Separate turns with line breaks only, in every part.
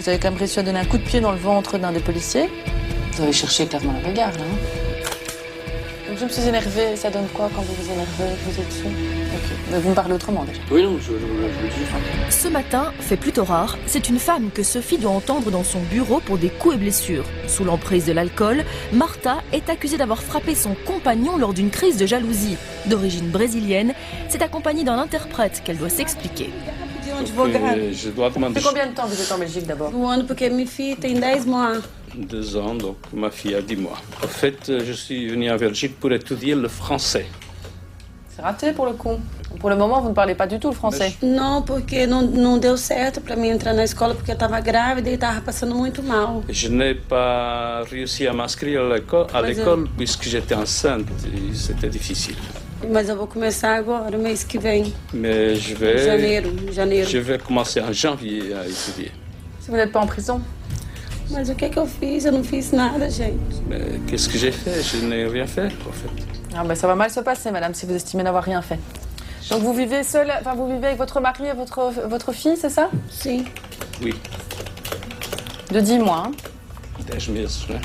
Vous avez quand même réussi à donner un coup de pied dans le ventre d'un des policiers. Vous avez cherché clairement la bagarre, là. Donc je me suis énervée. Ça donne quoi quand vous vous énervez, que vous êtes sous? Ok. Mais vous me parlez autrement, déjà.
Oui, non, je le dis.
Ce matin, fait plutôt rare, c'est une femme que Sophie doit entendre dans son bureau pour des coups et blessures. Sous l'emprise de l'alcool, Martha est accusée d'avoir frappé son compagnon lors d'une crise de jalousie. D'origine brésilienne, c'est accompagnée d'un interprète qu'elle doit s'expliquer.
Je dois demander
Ça fait combien de temps que vous êtes en Belgique, d'abord?
Um ano, porque minha filha tem 10 mois.
2 ans, donc ma fille a 10 mois. En fait, je suis venu en Belgique pour étudier le français.
C'est raté pour le coup. Pour le moment, vous ne parlez pas du tout le français.
Não, porque não deu certo para mim entrar na escola porque eu estava grávida e estava passando muito mal.
Je n'ai pas réussi à m'inscrire à l'école puisque j'étais enceinte et c'était difficile.
Mas eu vou começar agora, o mês que vem.
Mais
Janeiro.
Je vais commencer en janvier à étudier.
Si vous n'êtes pas en prison.
Mas o que eu fiz? Eu não fiz nada, gente.
Mais qu'est-ce que j'ai fait? Je n'ai rien fait, en fait.
Ah ben, ça va mal se passer, madame, si vous estimez n'avoir rien fait. Donc vous vivez seule, enfin vous vivez avec votre mari et votre fille, c'est ça?
Sim.
Oui,
De 10 mois, hein?
10 meses, né?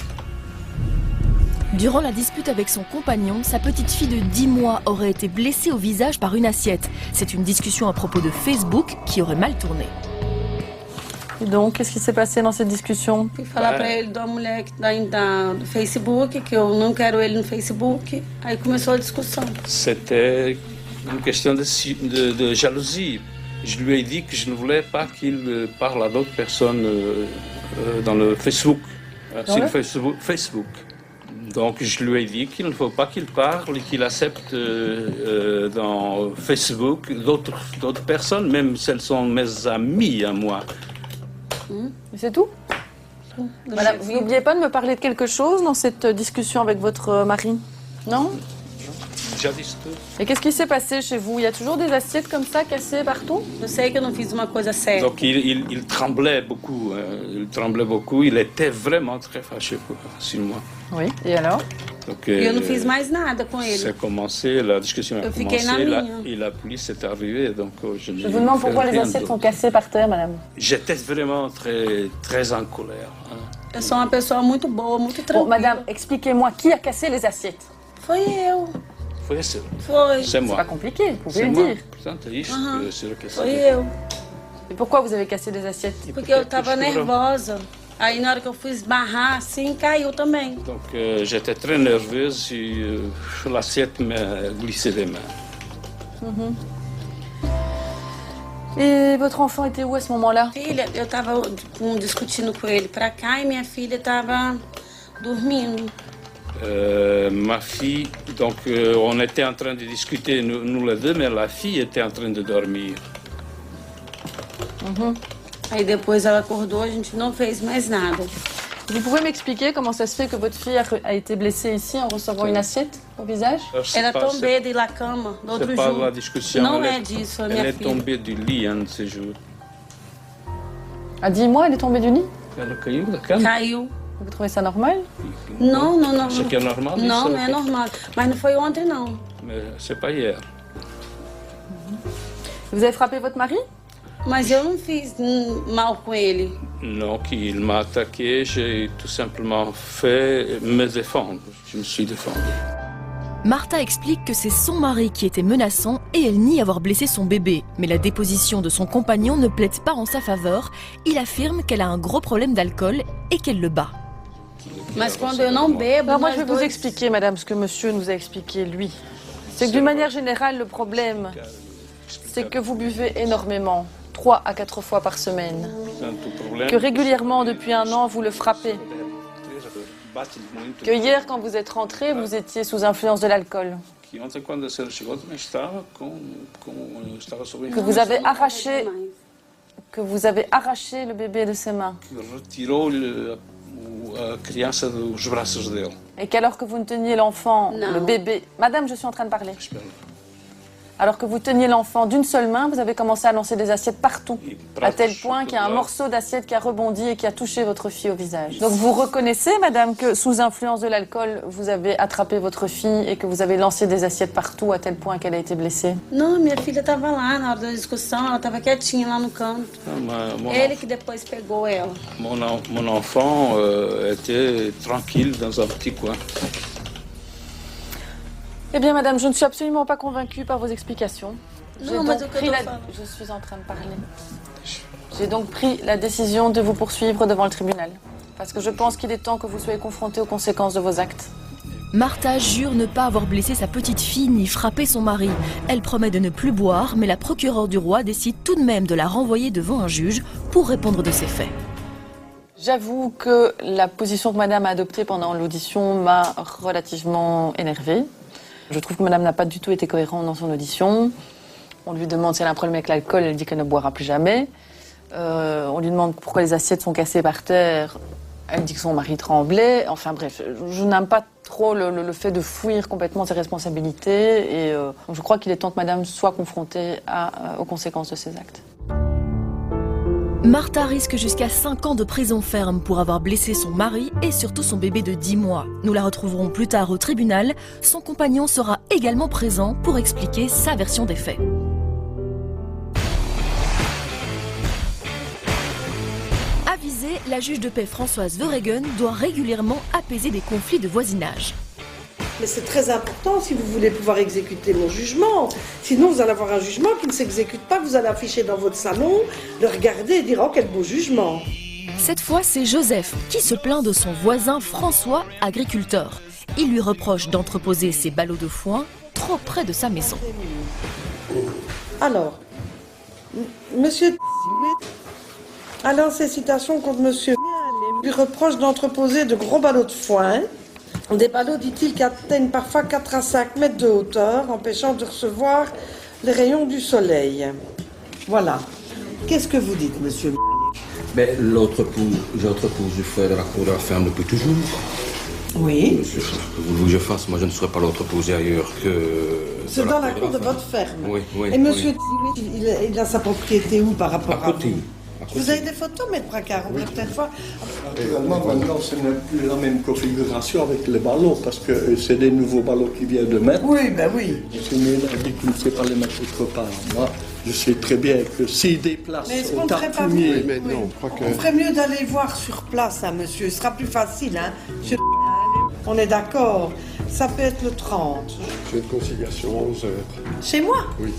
Durant la dispute avec son compagnon, sa petite fille de 10 mois aurait été blessée au visage par une assiette. C'est une discussion à propos de Facebook qui aurait mal tourné.
Et donc, qu'est-ce qui s'est passé dans cette discussion?
Fui falar para ele de uma mulher que do Facebook, que eu não quero ele no Facebook. Aí começou a discussão.
C'était une question de jalousie. Je lui ai dit que je ne voulais pas qu'il parle à d'autres personnes dans le Facebook. Sur le Facebook. Donc je lui ai dit qu'il ne faut pas qu'il parle et qu'il accepte dans Facebook d'autres personnes, même si elles sont mes amies à moi.
Et c'est tout? Madame, vous n'oubliez pas de me parler de quelque chose dans cette discussion avec votre mari? Non?
Jadis tudo.
Et qu'est-ce qui s'est passé chez vous? Il y a toujours des assiettes comme ça cassées partout?
Eu sei que eu não fiz uma coisa séria.
Donc il tremblait beaucoup. Il était vraiment très fâché sur moi.
Oui. Et alors?
Donc,
E eu não fiz mais nada com ele.
c'est commencé, la discussion a
Eu fiquei na
commencé
minha.
Et la police est arrivée. Donc, je
Je vous demande pourquoi les assiettes sont cassées par terre, madame.
J'étais vraiment très, très en colère. Hein.
Eu sou uma pessoa muito boa, muito
Bon,
tranquila.
madame, expliquez-moi qui a cassé les assiettes?
Foi eu.
Foi esse.
Foi.
C'est
C'est
moi.
pas compliqué, vous pouvez
C'est
le
moi.
dire.
Portanto, é isto que se quer
Foi
saber.
eu.
Et pourquoi vous avez cassé les assiettes?
Porque eu tava nervosa. Aí na hora que eu fui esbarrar, assim, caiu também.
Donc, j'étais très nerveuse et l'assiette m'a glissé des mains.
Et votre enfant était où à ce moment-là?
Filha, eu tava discutindo com ele pra cá e minha filha tava dormindo.
Ma fille, donc on était en train de discuter, nous les deux, mais la fille était en train de dormir.
Aí depois ela acordou, a gente não fez mais nada.
Vous pouvez m'expliquer comment ça se fait que votre fille a été blessée ici en recevant une assiette au visage?
Ela tombou de la cama no outro
C'est pas la
jour.
discussion.
Não
elle
é disso, a
elle
minha
est
filha.
tombée du lit un de ces jours.
À 10 mois, elle est tombée du lit?
Elle caiu da cama.
Caiu.
Vous trouvez ça normal?
Não, não, não.
Isso aqui é normal?
Não,
isso
não é
aqui?
normal. Mas não foi ontem, não.
Mais c'est pas hier.
Vous avez frappé votre mari?
Mas eu não fiz mal com ele.
Non, qu'il m'a attaqué, j'ai tout simplement fait me défendre. Je me suis défendu.
Martha explique que c'est son mari qui était menaçant et elle nie avoir blessé son bébé. Mais la déposition de son compagnon ne plaide pas en sa faveur. Il affirme qu'elle a un gros problème d'alcool et qu'elle le bat.
Mas quando eu não bebo,
Alors moi, je
nós
vais vous
dois-
expliquer, madame, ce que monsieur nous a expliqué, lui. C'est que d'une manière générale, le problème, c'est que vous buvez énormément, 3 à 4 fois par semaine. Que régulièrement, depuis 1 an, vous le frappez. Que hier, quand vous êtes rentré, vous étiez sous influence de l'alcool.
Que ontem, quando ele chegou, também estava estava sob
Que vous avez arraché, le bébé de ses mains.
retirou-lhe a criança dos braços dele.
Et qu'alors que vous ne teniez l'enfant,
Non.
le bébé... Madame, je suis en train de parler.
Espera.
Alors que vous teniez l'enfant d'une seule main, vous avez commencé à lancer des assiettes partout, à tel point qu'il y a un morceau d'assiette qui a rebondi et qui a touché votre fille au visage. Donc vous reconnaissez, madame, que sous influence de l'alcool, vous avez attrapé votre fille et que vous avez lancé des assiettes partout à tel point qu'elle a été blessée?
Não, minha filha estava lá na hora da discussão, ela estava quietinha lá no canto. Ele que depois pegou ela.
Mon enfant était tranquille dans un petit coin.
Eh bien, madame, je ne suis absolument pas convaincue par vos explications.
Non, mais
Je suis en train de parler. J'ai donc pris la décision de vous poursuivre devant le tribunal. Parce que je pense qu'il est temps que vous soyez confrontés aux conséquences de vos actes.
Martha jure ne pas avoir blessé sa petite fille ni frappé son mari. Elle promet de ne plus boire, mais la procureure du roi décide tout de même de la renvoyer devant un juge pour répondre de ses faits.
J'avoue que la position que madame a adoptée pendant l'audition m'a relativement énervée. Je trouve que madame n'a pas du tout été cohérente dans son audition. On lui demande si elle a un problème avec l'alcool, elle dit qu'elle ne boira plus jamais. On lui demande pourquoi les assiettes sont cassées par terre, elle dit que son mari tremblait. Enfin bref, je n'aime pas trop le fait de fuir complètement ses responsabilités. Et je crois qu'il est temps que madame soit confrontée aux conséquences de ses actes.
Martha risque jusqu'à 5 ans de prison ferme pour avoir blessé son mari et surtout son bébé de 10 mois. Nous la retrouverons plus tard au tribunal. Son compagnon sera également présent pour expliquer sa version des faits. Avisée, la juge de paix Françoise Verhegen doit régulièrement apaiser des conflits de voisinage.
Mais c'est très important si vous voulez pouvoir exécuter mon jugement. Sinon, vous allez avoir un jugement qui ne s'exécute pas. Vous allez afficher dans votre salon, le regarder et dire « Oh, quel beau jugement !»
Cette fois, c'est Joseph qui se plaint de son voisin François, agriculteur. Il lui reproche d'entreposer ses ballots de foin trop près de sa maison.
Alors, monsieur a lancé citation contre monsieur lui reproche d'entreposer de gros ballots de foin. Des ballots, dit-il, qui atteignent parfois 4 à 5 mètres de hauteur, empêchant de recevoir les rayons du soleil. Voilà. Qu'est-ce que vous dites, monsieur?
Mais j'entrepose du foin de la cour de la ferme depuis toujours.
Oui.
Ce que vous voulez que je fasse, moi je ne saurais pas l'entreposer ailleurs que...
C'est dans la cour de votre ferme.
Oui, oui.
Et monsieur,
oui.
il a sa propriété où par rapport à
côté.
Vous avez des photos, maître Bracard? On pourrait peut-être voir.
Actuellement, maintenant, ce n'est plus la même configuration avec les ballots, parce que c'est des nouveaux ballots qui viennent de mettre.
Oui, ben oui.
Monsieur Ménard dit qu'il ne sait pas les mettre autre part. Moi, je sais très bien que s'il déplace au tartumier...
Mais non, je crois que... On ferait mieux d'aller voir sur place, hein, monsieur. Ce sera plus facile, hein. Monsieur... On est d'accord. Ça peut être le 30.
J'ai une conciliation 11 heures.
Chez moi?
Oui.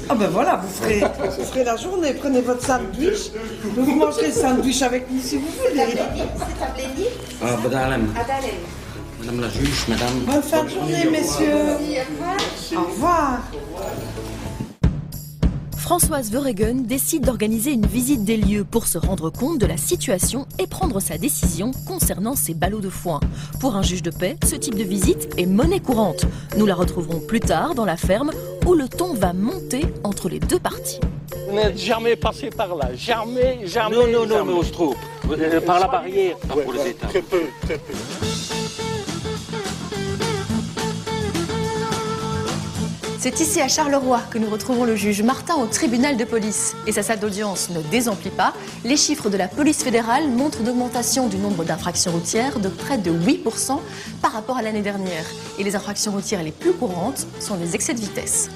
Ah ben voilà, vous ferez la journée. Prenez votre sandwich. Vous mangerez le sandwich avec nous si vous voulez.
C'est à Blény?
Ah, madame. Madame la juge, madame.
Bonne fin de journée, messieurs. Au revoir.
Françoise Verhegen décide d'organiser une visite des lieux pour se rendre compte de la situation et prendre sa décision concernant ces ballots de foin. Pour un juge de paix, ce type de visite est monnaie courante. Nous la retrouverons plus tard dans la ferme où le ton va monter entre les deux parties.
Vous n'êtes jamais passé par là, jamais.
Non, mais on se trompe. Par la barrière, pas pour les états.
Très peu, très peu.
C'est ici à Charleroi que nous retrouvons le juge Martin au tribunal de police. Et sa salle d'audience ne désemplit pas. Les chiffres de la police fédérale montrent une augmentation du nombre d'infractions routières de près de 8% par rapport à l'année dernière. Et les infractions routières les plus courantes sont les excès de vitesse.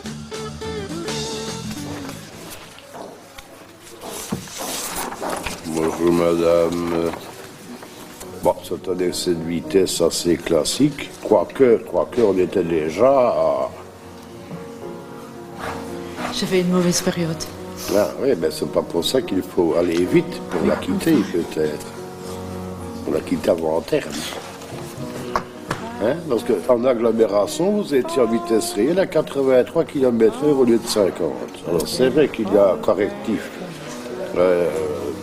Bonjour madame. Bon, c'est un excès de vitesse assez classique. Quoique on était déjà à...
J'avais une mauvaise période.
Ah oui, mais c'est pas pour ça qu'il faut aller vite pour la quitter, peut-être. Pour la quitter avant terme. Hein? Parce qu'en agglomération, vous étiez en vitesse réelle à 83 km/h au lieu de 50. Alors c'est vrai qu'il y a un correctif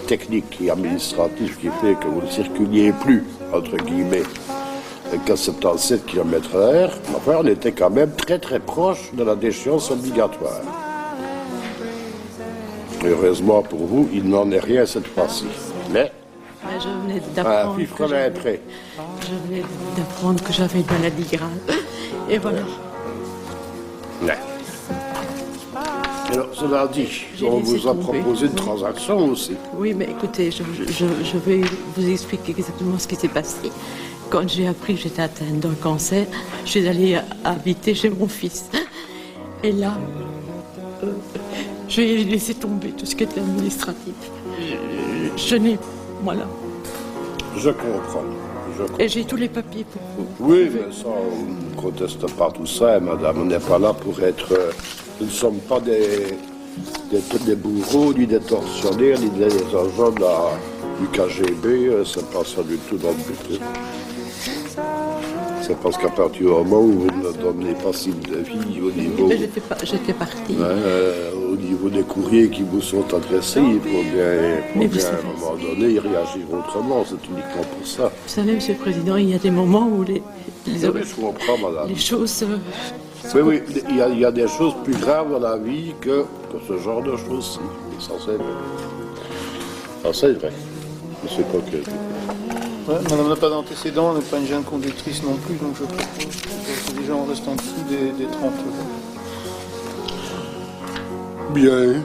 technique et administratif qui fait que vous ne circuliez plus, entre guillemets, qu'à 77 km/h. Enfin, on était quand même très très proche de la déchéance obligatoire. Heureusement pour vous, il n'en est rien cette fois-ci. Mais
je venais d'apprendre que j'avais une maladie grave. Et voilà.
Ouais. Alors, cela dit, on vous a proposé une transaction aussi.
Oui, mais écoutez, je vais vous expliquer exactement ce qui s'est passé. Quand j'ai appris que j'étais atteinte d'un cancer, je suis allée habiter chez mon fils. Et là, j'ai laissé tomber tout ce qui était administratif. Je n'ai... Voilà.
Je comprends.
Et j'ai tous les papiers pour vous.
Oui, mais ça, on ne conteste pas tout ça, madame. On n'est pas là pour être... nous ne sommes pas des bourreaux, ni des tortionnaires, ni des agents du KGB. C'est pas ça du tout notre but. C'est parce qu'à partir du moment où vous ne donnez pas signe de vie au niveau...
Mais j'étais partie.
Au niveau des courriers qui vous sont adressés, il faut bien à un moment donné y réagir autrement. C'est uniquement pour ça.
Vous savez, Monsieur le Président, il y a des moments où les choses...
Oui, il y a des choses plus graves dans la vie que ce genre de choses-ci. Ça, c'est vrai. Ça, c'est vrai. Monsieur Coquet.
Ouais, madame n'a pas d'antécédent, elle n'est pas une jeune conductrice non plus, donc je propose que les gens restent en dessous des 30 euros.
Bien.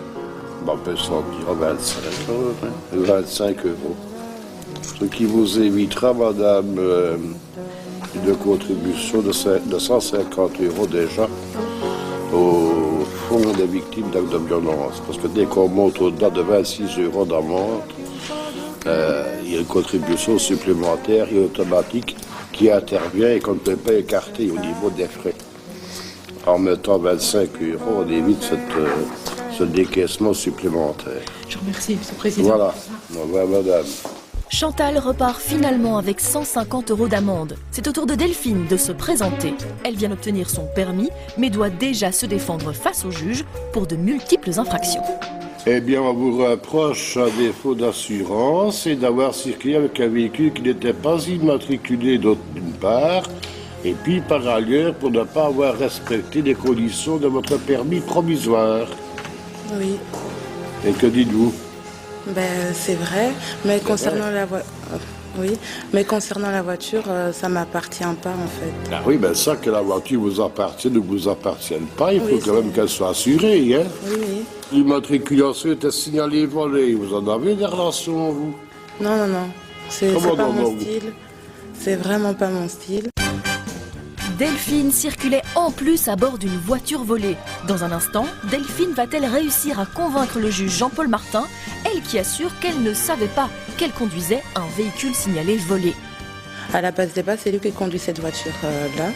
On peut s'en dire 25 euros. 25 euros. Ce qui vous évitera, madame, une contribution de 150 euros déjà au fonds des victimes d'actes de violence. Parce que dès qu'on monte au-delà de 26 euros d'amende, il y a une contribution supplémentaire et automatique qui intervient et qu'on ne peut pas écarter au niveau des frais. En mettant 25 euros, on évite ce décaissement supplémentaire.
Je vous remercie, Monsieur le Président.
Voilà. Au revoir, madame.
Chantal repart finalement avec 150 euros d'amende. C'est au tour de Delphine de se présenter. Elle vient d'obtenir son permis, mais doit déjà se défendre face au juge pour de multiples infractions.
Eh bien, on vous reproche un défaut d'assurance et d'avoir circulé avec un véhicule qui n'était pas immatriculé d'une part, et puis par ailleurs pour ne pas avoir respecté les conditions de votre permis provisoire.
Oui.
Et que dites-vous?
C'est vrai, mais concernant la voiture... Oui, mais concernant la voiture, ça ne m'appartient pas en fait.
Ah oui, ça que la voiture vous appartienne ou vous appartienne pas, il faut quand même qu'elle soit assurée, hein?
Oui.
L'immatriculation était signalée volée. Vous en avez des relations, vous?
Non. C'est pas mon style. C'est vraiment pas mon style.
Delphine circulait en plus à bord d'une voiture volée. Dans un instant, Delphine va-t-elle réussir à convaincre le juge Jean-Paul Martin, elle qui assure qu'elle ne savait pas qu'elle conduisait un véhicule signalé volé?
À la base des bases, c'est lui qui conduit cette voiture-là.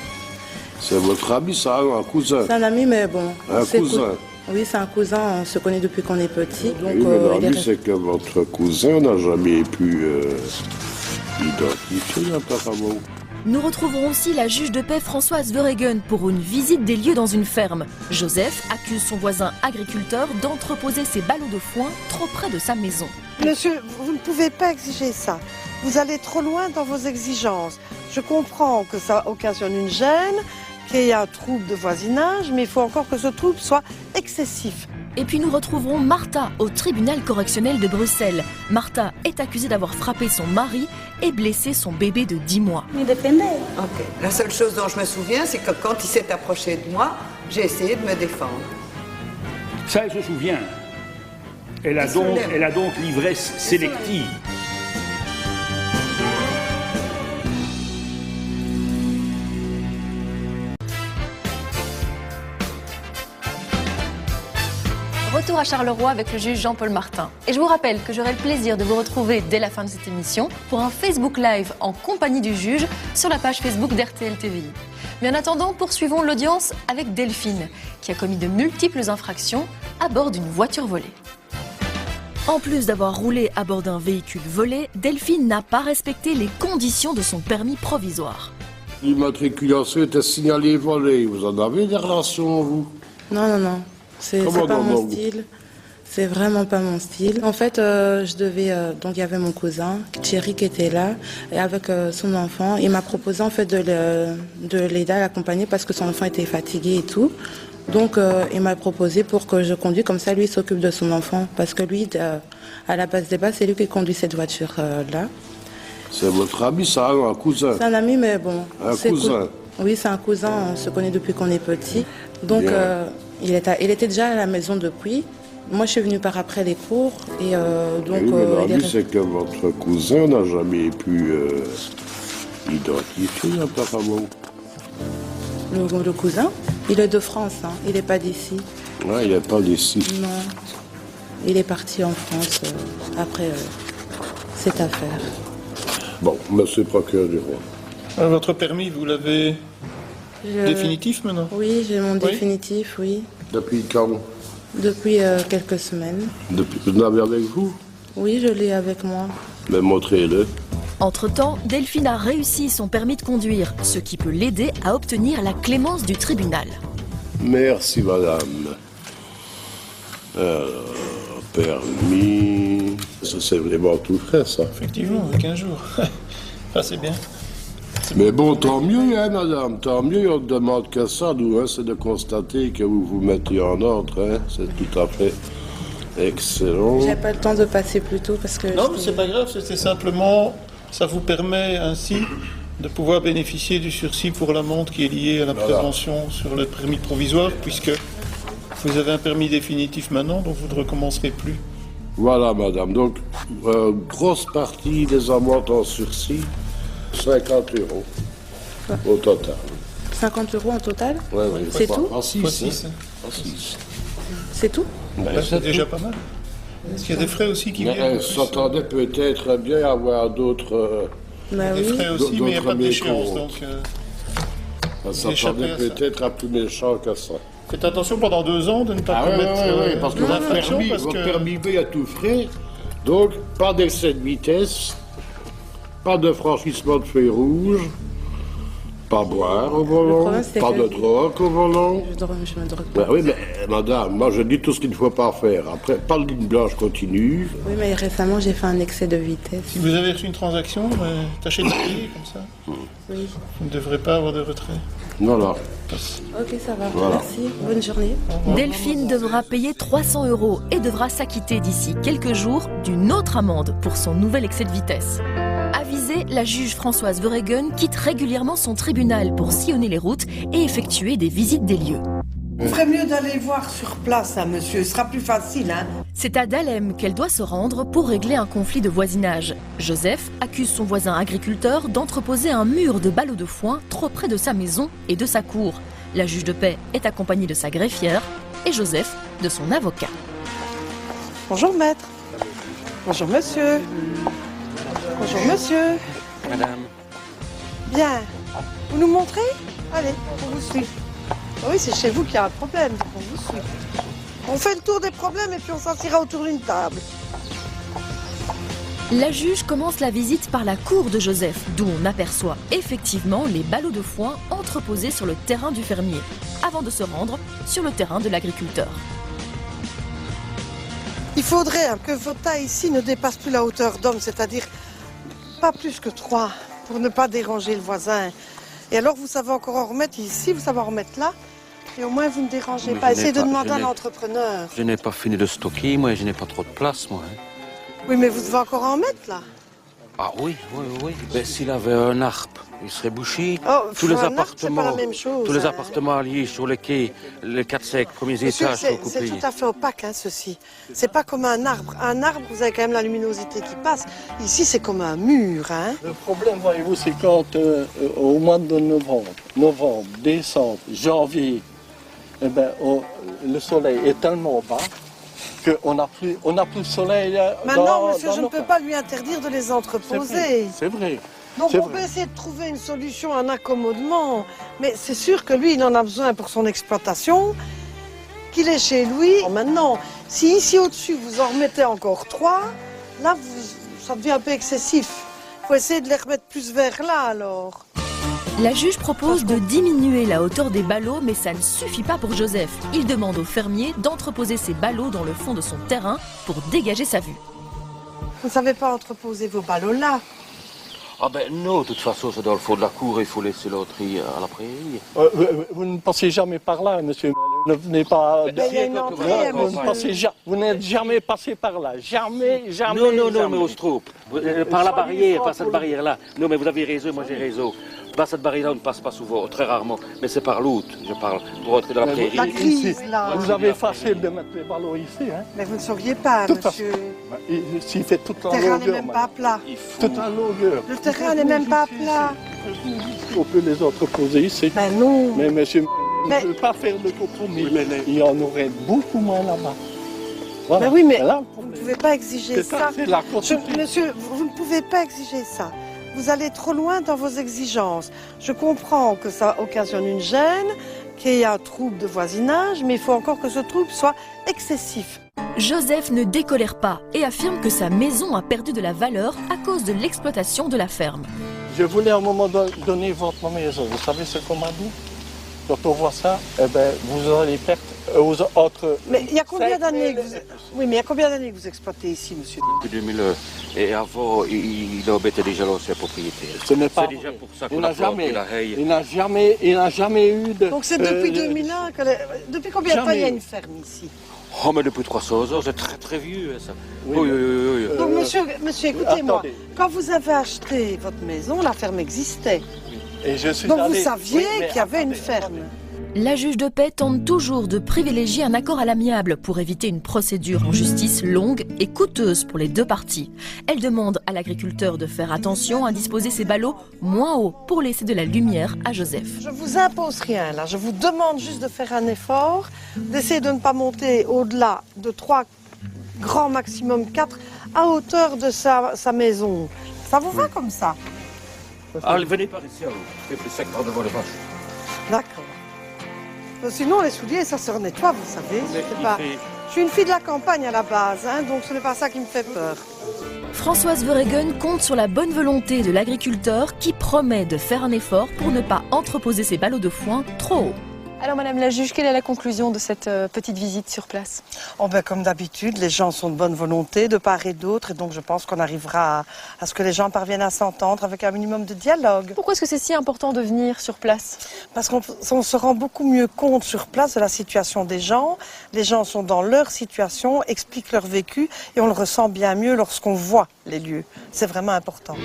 C'est votre ami, ça, un cousin?
C'est un ami, mais bon...
Un cousin?
Oui, c'est un cousin, on se connaît depuis qu'on est petit. Donc,
oui, mais l'ennui, c'est que votre cousin n'a jamais pu identifier, apparemment.
Nous retrouverons aussi la juge de paix Françoise Verhegen pour une visite des lieux dans une ferme. Joseph accuse son voisin agriculteur d'entreposer ses ballots de foin trop près de sa maison.
Monsieur, vous ne pouvez pas exiger ça. Vous allez trop loin dans vos exigences. Je comprends que ça occasionne une gêne, qu'il y a un trouble de voisinage, mais il faut encore que ce trouble soit excessif.
Et puis nous retrouverons Martha au tribunal correctionnel de Bruxelles. Martha est accusée d'avoir frappé son mari et blessé son bébé de 10 mois.
Okay. La seule chose dont je me souviens, c'est que quand il s'est approché de moi, j'ai essayé de me défendre.
Ça, elle se souvient. Elle a donc l'ivresse sélective.
Retour à Charleroi avec le juge Jean-Paul Martin. Et je vous rappelle que j'aurai le plaisir de vous retrouver dès la fin de cette émission pour un Facebook Live en compagnie du juge sur la page Facebook d'RTL TVI. Mais en attendant, poursuivons l'audience avec Delphine, qui a commis de multiples infractions à bord d'une voiture volée.
En plus d'avoir roulé à bord d'un véhicule volé, Delphine n'a pas respecté les conditions de son permis provisoire.
L'immatriculation était signalée volée. Vous en avez des relations, vous?
Non. C'est pas mon style. C'est vraiment pas mon style. En fait, je devais... donc, il y avait mon cousin, Thierry, qui était là, et avec son enfant. Il m'a proposé, en fait, de l'aider à l'accompagner parce que son enfant était fatigué et tout. Donc, il m'a proposé pour que je conduise. Comme ça, lui, il s'occupe de son enfant. Parce que lui, à la base des bases, c'est lui qui conduit cette voiture-là.
C'est votre ami, ça, un cousin?
C'est un ami, mais bon...
Un cousin?
Oui, c'est un cousin. On se connaît depuis qu'on est petit. Donc... Il était déjà à la maison depuis. Moi, je suis venue par après les cours et donc...
Oui, mais la vie, c'est que votre cousin n'a jamais pu identifier apparemment.
Le cousin, il est de France, hein. Il n'est pas d'ici.
Ouais, il n'est pas d'ici.
Non, il est parti en France après cette affaire.
Bon, monsieur le procureur du roi.
Votre permis, vous l'avez définitif maintenant?
Oui, j'ai mon définitif, oui.
Depuis quand?
Depuis quelques semaines.
Vous l'avez avec vous?
Oui, je l'ai avec moi.
Mais montrez-le.
Entre-temps, Delphine a réussi son permis de conduire, ce qui peut l'aider à obtenir la clémence du tribunal.
Merci, madame. Permis... Ça, c'est vraiment tout frais, ça.
Effectivement, 15 jours. Ah, c'est bien.
Mais bon, tant mieux, hein, madame, tant mieux. On ne demande que ça, nous, hein, c'est de constater que vous vous mettez en ordre, hein. C'est tout à fait excellent.
J'ai pas le temps de passer plus tôt parce que...
Non, mais c'est pas grave, c'est simplement... Ça vous permet ainsi de pouvoir bénéficier du sursis pour l'amende qui est liée à la prévention sur le permis provisoire, puisque vous avez un permis définitif maintenant, donc vous ne recommencerez plus.
Voilà, madame. Donc, grosse partie des amendes en sursis, 50 € au total.
50 € en total?
Oui.
C'est tout?
En 6.
C'est tout?
C'est déjà pas mal. Est-ce qu'il y a des frais aussi qui viennent?
Elle s'attendait peut-être bien à avoir d'autres...
des frais aussi, mais il n'y a pas d'échéance, donc...
Elle s'attendait peut-être à plus méchant que ça.
Faites attention pendant 2 ans de ne pas commettre
parce que votre permis B a tout frais, donc pas d'excès de vitesse, pas de franchissement de feu rouge, pas boire au volant, pas de drogue au volant.
Je me drogue pas.
Ben oui, mais madame, moi je dis tout ce qu'il ne faut pas faire. Après, pas de ligne blanche continue.
Oui, mais récemment j'ai fait un excès de vitesse.
Si vous avez reçu une transaction, tâchez de payer comme ça.
Oui.
Vous ne devrez pas avoir de retrait.
Voilà.
Ok, ça va.
Voilà.
Merci. Bonne journée.
Delphine devra payer 300 € et devra s'acquitter d'ici quelques jours d'une autre amende pour son nouvel excès de vitesse. Avisée, la juge Françoise Verheugen quitte régulièrement son tribunal pour sillonner les routes et effectuer des visites des lieux.
Il ferait mieux d'aller voir sur place, hein, monsieur. Ce sera plus facile, hein.
C'est à Dahlem qu'elle doit se rendre pour régler un conflit de voisinage. Joseph accuse son voisin agriculteur d'entreposer un mur de ballots de foin trop près de sa maison et de sa cour. La juge de paix est accompagnée de sa greffière et Joseph de son avocat.
Bonjour, maître. Bonjour, monsieur. Bonjour, monsieur.
Madame.
Bien. Vous nous montrez? Allez, on vous suit. Oui, c'est chez vous qu'il y a un problème, donc on vous suit. On fait le tour des problèmes et puis on s'assira autour d'une table.
La juge commence la visite par la cour de Joseph, d'où on aperçoit effectivement les ballots de foin entreposés sur le terrain du fermier, avant de se rendre sur le terrain de l'agriculteur.
Il faudrait que vos tailles ici ne dépassent plus la hauteur d'homme, c'est-à-dire pas plus que 3, pour ne pas déranger le voisin. Et alors vous savez encore en remettre ici, vous savez en remettre là, et au moins vous ne dérangez pas. Essayez de demander à l'entrepreneur.
Je n'ai pas fini de stocker, moi, je n'ai pas trop de place, moi.
Oui, mais vous devez encore en mettre là.
Ah oui. Ben, s'il avait un arbre, il serait bouché.
Oh,
tous les
un arbre, c'est
appartements,
pas la même chose,
tous les
hein.
appartements alliés sur les quais, les 4-5 premiers
Monsieur,
étages sont
c'est
coupés.
tout à fait opaque, hein, ceci. C'est pas comme un arbre. Un arbre, vous avez quand même la luminosité qui passe. Ici, c'est comme un mur, hein.
Le problème, voyez-vous, c'est quand au mois de novembre, décembre, janvier, eh ben, le soleil est tellement bas qu'on n'a plus de soleil.
Maintenant, monsieur, je ne peux pas lui interdire de les entreposer.
C'est vrai.
Donc on peut essayer de trouver une solution, un accommodement. Mais c'est sûr que lui, il en a besoin pour son exploitation, qu'il est chez lui. Maintenant, si ici au-dessus, vous en remettez encore 3, là, ça devient un peu excessif. Il faut essayer de les remettre plus vers là, alors.
La juge propose de diminuer la hauteur des ballots, mais ça ne suffit pas pour Joseph. Il demande au fermier d'entreposer ses ballots dans le fond de son terrain pour dégager sa vue.
Vous ne savez pas entreposer vos ballots là?
Ah ben non, de toute façon, c'est dans le fond de la cour, il faut laisser l'autre à la prairie.
Vous ne passez jamais par là, monsieur. Ne venez pas...
Mais il y a une entrée,
vous n'êtes jamais passé par là. Jamais.
Non, mais on se trompe. Par la barrière, par cette barrière-là. Non, mais vous avez raison, moi j'ai raison. cette barrière-là, on ne passe pas souvent, très rarement. Mais c'est par l'autre, je parle, pour rentrer dans la prairie.
La crise, là.
Vous avez facile de mettre les ballons ici, hein.
Mais vous ne sauriez pas, monsieur.
S'il fait toute la
Le terrain
longueur.
n'est même pas plat.
Toute la longueur.
Le terrain n'est même pas plat.
On peut les entreposer ici.
Ben non.
Mais monsieur ne veut pas faire de compromis. Il y en aurait beaucoup moins là-bas. Voilà.
Mais oui, mais
là,
vous ne pouvez pas exiger ça.
C'est la Constitution.
Monsieur, vous ne pouvez pas exiger ça. Vous allez trop loin dans vos exigences. Je comprends que ça occasionne une gêne, qu'il y a un trouble de voisinage, mais il faut encore que ce trouble soit excessif.
Joseph ne décolère pas et affirme que sa maison a perdu de la valeur à cause de l'exploitation de la ferme.
Je voulais à un moment donné votre maison. Vous savez ce qu'on m'a dit? Quand on voit ça, eh ben, vous aurez les pertes entre...
Mais il y a combien d'années que vous... Oui, mais il y a combien d'années que vous exploitez ici, monsieur?
Depuis 2000, et avant, il embêtait déjà l'ancien propriétaire.
Ce n'est pas
C'est déjà pour ça
il
qu'on
n'a
a planté
jamais,
la haie.
il n'a jamais eu de...
Donc c'est depuis 2001 que... Depuis combien de temps il y a une ferme ici?
Oh, mais depuis 300 ans, c'est très très vieux, ça.
Oui,
Donc monsieur, écoutez-moi, quand vous avez acheté votre maison, la ferme existait.
Et je suis
Donc
allé...
vous saviez qu'il y avait une ferme.
La juge de paix tente toujours de privilégier un accord à l'amiable pour éviter une procédure en justice longue et coûteuse pour les deux parties. Elle demande à l'agriculteur de faire attention à disposer ses ballots moins haut pour laisser de la lumière à Joseph.
Je vous impose rien là, je vous demande juste de faire un effort, d'essayer de ne pas monter au-delà de 3, grand maximum 4, à hauteur de sa maison. Ça vous va comme ça?
Allez, venez par ici, alors. C'est plus sec par devant les vaches.
D'accord. Sinon, les souliers, ça se nettoie, vous savez. Je suis une fille de la campagne à la base, hein, donc ce n'est pas ça qui me fait peur.
Françoise Verhegen compte sur la bonne volonté de l'agriculteur qui promet de faire un effort pour ne pas entreposer ses ballots de foin trop haut.
Alors Madame la juge, quelle est la conclusion de cette petite visite sur place?
Oh ben, comme d'habitude, les gens sont de bonne volonté de part et d'autre, et donc je pense qu'on arrivera à ce que les gens parviennent à s'entendre avec un minimum de dialogue.
Pourquoi est-ce que c'est si important de venir sur place?
Parce qu'on se rend beaucoup mieux compte sur place de la situation des gens. Les gens sont dans leur situation, expliquent leur vécu, et on le ressent bien mieux lorsqu'on voit les lieux. C'est vraiment important.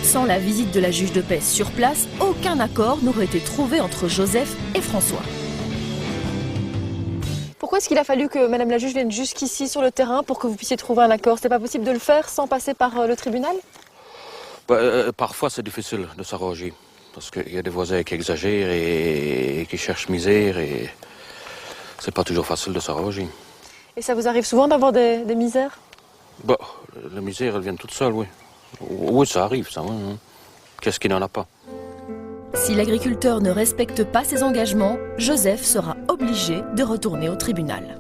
Sans la visite de la juge de paix sur place, aucun accord n'aurait été trouvé entre Joseph et François.
Pourquoi est-ce qu'il a fallu que Madame la juge vienne jusqu'ici sur le terrain pour que vous puissiez trouver un accord? C'est pas possible de le faire sans passer par le tribunal?
Parfois, c'est difficile de s'arranger. Parce qu'il y a des voisins qui exagèrent et qui cherchent misère et c'est pas toujours facile de s'arranger.
Et ça vous arrive souvent d'avoir des misères?
La misère, elle vient toute seule, oui. Oui, ça arrive, ça. Oui. Qu'est-ce qui n'en a pas?
Si l'agriculteur ne respecte pas ses engagements, Joseph sera obligé de retourner au tribunal.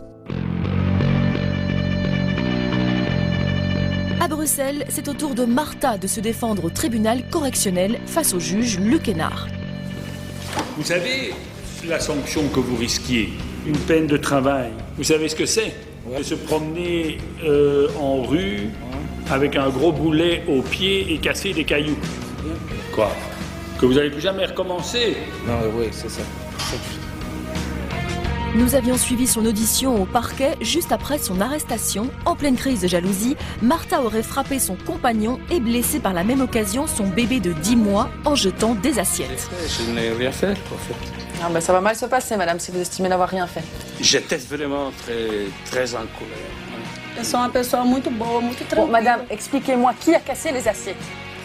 À Bruxelles, c'est au tour de Martha de se défendre au tribunal correctionnel face au juge Luc Hénard.
Vous savez la sanction que vous risquiez, une peine de travail. Vous savez ce que c'est? De se promener en rue avec un gros boulet au pied et casser des cailloux. Quoi? Que vous n'allez plus jamais recommencer?
Non, oui, c'est ça.
Nous avions suivi son audition au parquet juste après son arrestation. En pleine crise de jalousie, Martha aurait frappé son compagnon et blessé par la même occasion son bébé de 10 mois en jetant des assiettes.
Je n'ai rien fait, en fait.
Ah ben ça va mal se passer, madame, si vous estimez n'avoir rien fait.
J'étais vraiment très en colère.
Eu sou uma pessoa muito boa, muito tranquila.
Bon, madame, expliquez-moi qui a cassé les assiettes.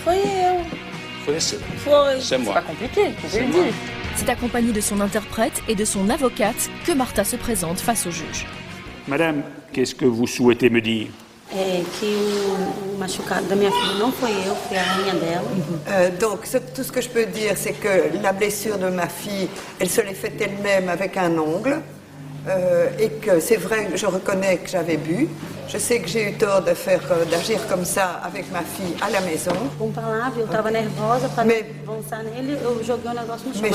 Foi eu.
C'est moi.
C'est pas compliqué, vous pouvez le dire.
C'est accompagné de son interprète et de son avocate que Martha se présente face au juge.
Madame, qu'est-ce que vous souhaitez me dire?
É que o machucado da minha filha não foi eu, foi a rainha dela.
Donc, tout ce que je peux dire, c'est que la blessure de ma fille, elle se l'est faite elle-même avec un ongle. Et que c'est vrai, je reconnais que j'avais bu. Je sais que j'ai eu tort d'agir comme ça avec ma fille à la maison. Mais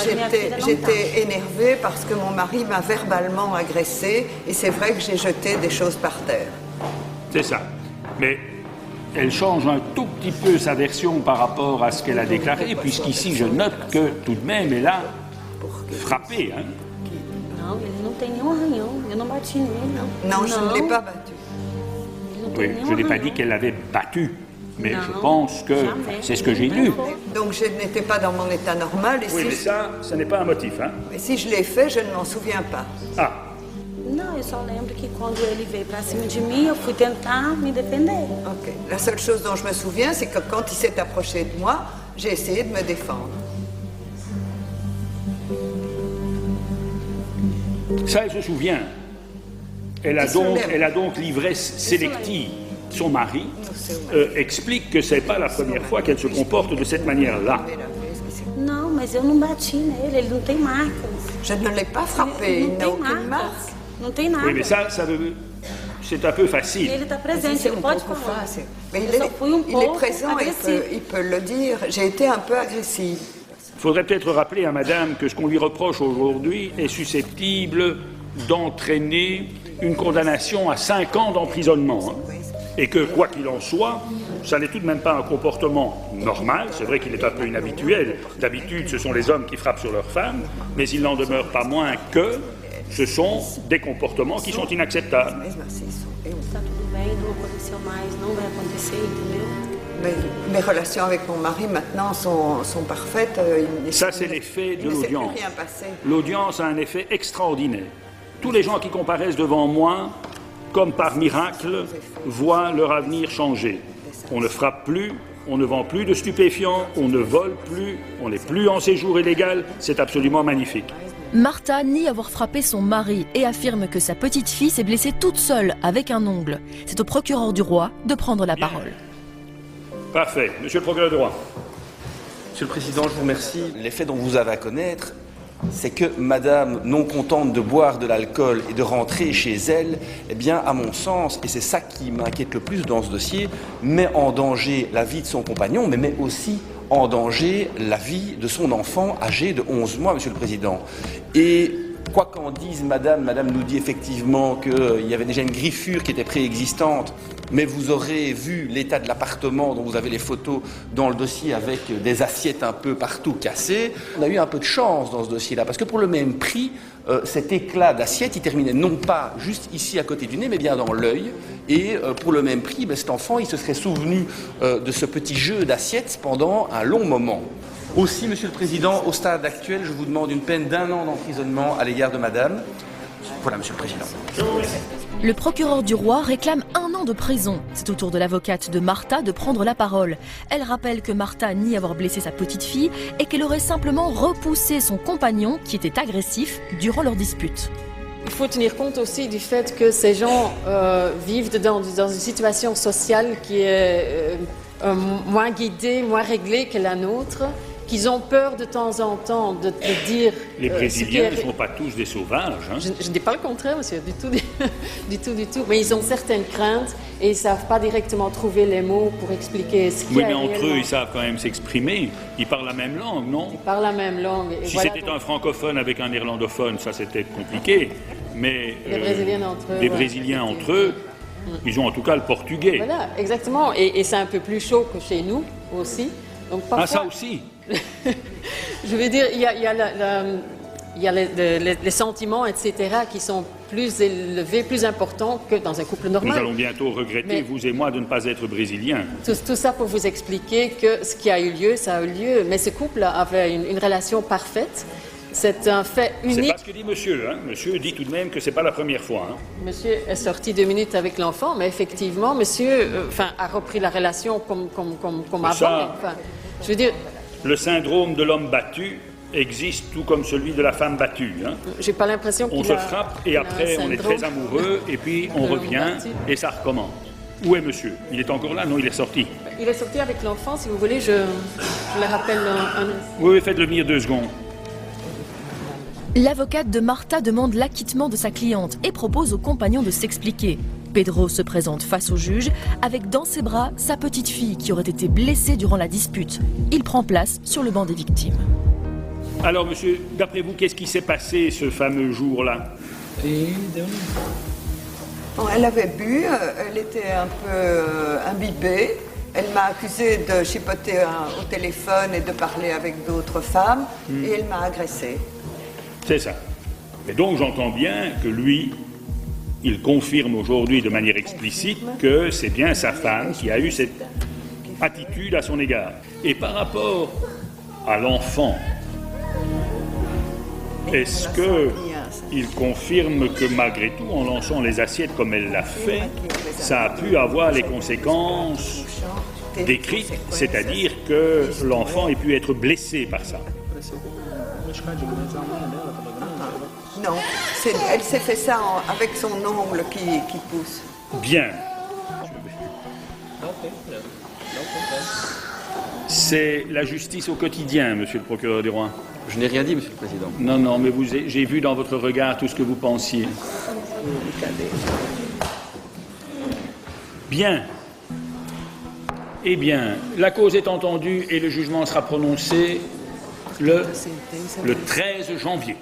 j'étais énervée parce que mon mari m'a verbalement agressée et c'est vrai que j'ai jeté des choses par terre.
C'est ça. Mais elle change un tout petit peu sa version par rapport à ce qu'elle a déclaré, puisqu'ici je note que tout de même elle a frappé. Hein.
Não, ele não tem nenhum arranhão. Eu não bati nele, não.
Non, je ne l'ai pas battu.
Oui, je n'ai pas dit qu'elle l'avait battu. Mais
Non,
je pense que
jamais.
c'est ce que j'ai lu.
Donc je n'étais pas dans mon état normal. Et
Oui,
si
mais ça n'est pas un motif, hein.
Et si je l'ai fait, je ne m'en souviens pas.
Ah,
Não, eu só lembro que quando ele veio pra cima de mim, eu fui tentar me defender.
Ok. La seule chose dont je me souviens, c'est que quand il s'est approché de moi, j'ai essayé de me défendre.
ça, elle se souvient. Elle a donc l'ivresse sélective. Son mari explique que c'est pas la première fois qu'elle se comporte de cette manière-là.
Não, mas eu não bati nele, ele não tem marcas.
Je ne l'ai pas frappé, il n'a aucune marque.
Não tem nada.
Oui, mais c'est un peu facile.
Ele está presente, ele pode falar.
Mais
Eu só fui
il est
pouco
présent,
agressiva.
il peut le dire. J'ai été un peu agressive.
Il faudrait peut-être rappeler à madame que ce qu'on lui reproche aujourd'hui est susceptible d'entraîner une condamnation à 5 ans d'emprisonnement. Hein. Et que, quoi qu'il en soit, ça n'est tout de même pas un comportement normal. C'est vrai qu'il est un peu inhabituel. D'habitude, ce sont les hommes qui frappent sur leurs femmes, mais il n'en demeure pas moins que ce sont des comportements qui sont inacceptables.
Tá tudo bem, não aconteceu mais, não vai acontecer, entendeu?
Mes relations avec mon mari maintenant sont parfaites.
Ça, c'est l'effet de l'audience.
Rien passé.
L'audience a un effet extraordinaire. Tous les gens qui comparaissent devant moi, comme par miracle, voient leur avenir changer. On ne frappe plus, on ne vend plus de stupéfiants, on ne vole plus, on n'est plus en séjour illégal. C'est absolument magnifique.
Martha nie avoir frappé son mari et affirme que sa petite fille s'est blessée toute seule avec un ongle. C'est au procureur du roi de prendre la parole.
Parfait. Monsieur le procureur du roi.
Monsieur le Président, je vous remercie. Les faits dont vous avez à connaître, c'est que madame, non contente de boire de l'alcool et de rentrer chez elle, eh bien, à mon sens, et c'est ça qui m'inquiète le plus dans ce dossier, met en danger la vie de son compagnon, mais met aussi en danger la vie de son enfant âgé de 11 mois, Monsieur le Président. Et quoi qu'en dise madame nous dit effectivement qu'il y avait déjà une griffure qui était préexistante, mais vous aurez vu l'état de l'appartement dont vous avez les photos dans le dossier avec des assiettes un peu partout cassées. On a eu un peu de chance dans ce dossier-là, parce que pour le même prix, cet éclat d'assiette, il terminait non pas juste ici à côté du nez, mais bien dans l'œil. Et pour le même prix, cet enfant, il se serait souvenu de ce petit jeu d'assiettes pendant un long moment. Aussi, Monsieur le Président, au stade actuel, je vous demande une peine d'1 an d'emprisonnement à l'égard de madame. Voilà, Monsieur le Président.
Le procureur du roi réclame 1 an de prison. C'est au tour de l'avocate de Martha de prendre la parole. Elle rappelle que Martha nie avoir blessé sa petite fille et qu'elle aurait simplement repoussé son compagnon, qui était agressif, durant leur dispute.
Il faut tenir compte aussi du fait que ces gens vivent dans une situation sociale qui est moins guidée, moins réglée que la nôtre, qu'ils ont peur de temps en temps de dire...
Les Brésiliens ne sont pas tous des sauvages. Hein.
Je ne dis pas le contraire, monsieur, du tout. Mais ils ont certaines craintes et ils ne savent pas directement trouver les mots pour expliquer ce qu'il y a.
Oui, mais entre eux, ils savent quand même s'exprimer. Ils parlent la même langue, non?
Ils parlent la même langue. Et
si
voilà,
c'était un francophone avec un néerlandophone, ça c'était compliqué. Mais
les Brésiliens entre eux,
ils ont en tout cas le portugais.
Voilà, exactement. Et c'est un peu plus chaud que chez nous aussi. Donc, parfois,
ça aussi.
Je veux dire, il y a les sentiments, etc., qui sont plus élevés, plus importants que dans un couple normal.
Nous allons bientôt regretter, vous et moi, de ne pas être brésiliens.
Tout ça pour vous expliquer que ce qui a eu lieu, ça a eu lieu. Mais ce couple avait une relation parfaite. C'est un fait unique.
C'est pas ce que dit monsieur. Hein. Monsieur dit tout de même que c'est pas la première fois. Hein.
Monsieur est sorti 2 minutes avec l'enfant, mais effectivement, monsieur a repris la relation comme avant. Je veux dire...
Le syndrome de l'homme battu existe tout comme celui de la femme battue. Hein.
J'ai pas l'impression qu'il
On se frappe et après on est très amoureux et puis on revient et ça recommence. Où est monsieur? Il est encore là? Non, il est sorti.
Il est sorti avec l'enfant, si vous voulez, je le rappelle
Oui, faites-le venir 2 secondes.
L'avocate de Martha demande l'acquittement de sa cliente et propose au compagnon de s'expliquer. Pedro se présente face au juge avec dans ses bras sa petite fille qui aurait été blessée durant la dispute. Il prend place sur le banc des victimes.
Alors monsieur, d'après vous, qu'est-ce qui s'est passé ce fameux jour-là?
Elle avait bu, elle était un peu imbibée. Elle m'a accusée de chipoter au téléphone et de parler avec d'autres femmes et elle m'a agressée.
C'est ça. Et donc j'entends bien que lui, il confirme aujourd'hui de manière explicite que c'est bien sa femme qui a eu attitude à son égard. Et par rapport à l'enfant, est-ce qu'il confirme que malgré tout, en lançant les assiettes comme elle l'a fait, ça a pu avoir les conséquences décrites, c'est-à-dire que l'enfant ait pu être blessé par ça?
Non, elle s'est fait ça avec son ongle qui pousse.
Bien. C'est la justice au quotidien, monsieur le procureur du roi.
Je n'ai rien dit, monsieur le président.
Non, non, mais j'ai vu dans votre regard tout ce que vous pensiez. Bien. Eh bien, la cause est entendue et le jugement sera prononcé le 13 janvier.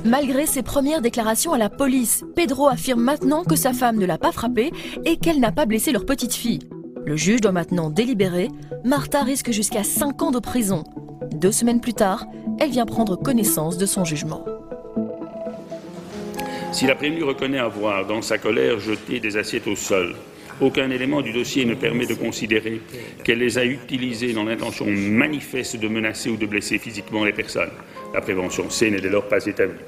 Malgré ses premières déclarations à la police, Pedro affirme maintenant que sa femme ne l'a pas frappé et qu'elle n'a pas blessé leur petite fille. Le juge doit maintenant délibérer. Martha risque jusqu'à 5 ans de prison. 2 semaines plus tard, elle vient prendre connaissance de son jugement.
Si la prévenue reconnaît avoir, dans sa colère, jeté des assiettes au sol, aucun élément du dossier ne permet de considérer qu'elle les a utilisées dans l'intention manifeste de menacer ou de blesser physiquement les personnes. La prévention C n'est dès lors pas établie.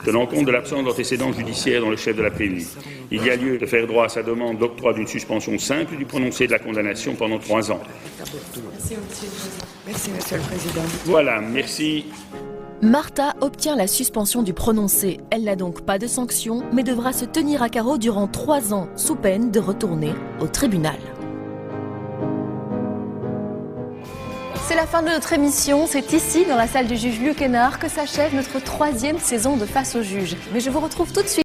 Tenant compte de l'absence d'antécédents judiciaires dans le chef de la prévenue, il y a lieu de faire droit à sa demande d'octroi d'une suspension simple du prononcé de la condamnation pendant 3 ans.
Merci, monsieur le président.
Voilà, merci.
Martha obtient la suspension du prononcé. Elle n'a donc pas de sanction, mais devra se tenir à carreau durant 3 ans, sous peine de retourner au tribunal. C'est la fin de notre émission. C'est ici, dans la salle du juge Luc Hénard, que s'achève notre 3e saison de Face au juge. Mais je vous retrouve tout de suite.